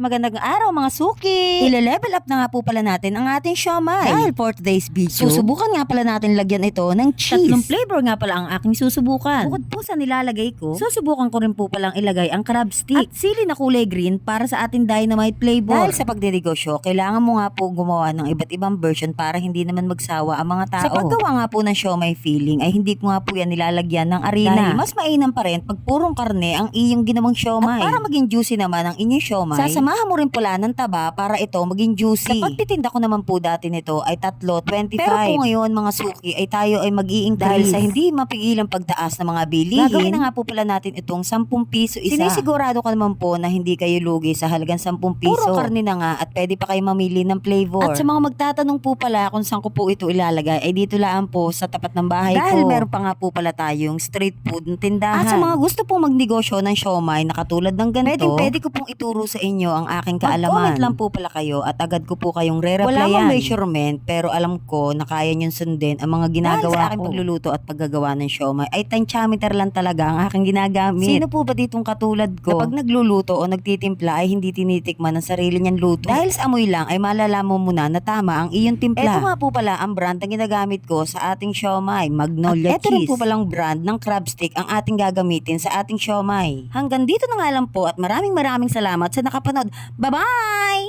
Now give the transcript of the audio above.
Magandang araw mga suki! Ile-level up na nga po pala natin ang ating siomai. Dahil for today's video, susubukan nga pala natin lagyan ito ng cheese. 3 flavor nga pala ang aking susubukan. Bukod po sa nilalagay ko, susubukan ko rin po palang ilagay ang crab stick at sili na kulay green para sa ating dynamite flavor. Dahil sa pagdedegosyo, kailangan mo nga po gumawa ng iba't ibang version para hindi naman magsawa ang mga tao. Sa paggawa nga po ng siomai filling ay hindi ko nga po yan nilalagyan ng harina. Dahil mas mainam pa rin pag purong karne ang iyong ginawang siomai. At para maging juicy naman ang inyong siomai, sasamahan mo rin pula ng taba para ito maging juicy. Sa pagtitinda ko naman po dati nito ay 3.25. Pero po ngayon mga suki ay tayo ay mag-i-increase. Dahil sa hindi mapigilang pagtaas ng mga bilihin, gagawin na nga po pala natin itong 10 piso isa. Sinisigurado ka naman po na hindi kayo lugi sa halagang 10 piso. Puro karne na nga at pwede pa kayo mamili ng flavor. At sa mga magtatanong po pala kung saan ko po ito ilalagay ay dito lang po sa tapat ng bahay ko. Dahil meron pa nga po pala tayong street food ng tindahan. At sa mga gusto pong magnegosyo ng siomai na katulad ng ganito, pwede ko pong ituro sa inyo ang aking kaalaman. Mag-comment lang po pala kayo at agad ko po kayong re-replyan. Wala mang measurement pero alam ko na kaya niyong sundin ang mga ginagawa sa aking pagluluto at paggagawa ng siomai ay tensiometer lang talaga ang aking ginagamit. Sino po ba ditong katulad ko? Kapag nagluluto o nagtitimpla ay hindi tinitikman ang sarili niyang luto. Dahil sa amoy lang ay malalaman mo na tama ang iyong timpla. Ito nga po pala ang brand na ginagamit ko sa ating siomai, Magnolia Cheese. Ito rin po palang brand ng crab stick ang ating gagamitin sa ating siomai. Hanggang dito na nga lang po at maraming salamat sa nakapanood. Bye-bye!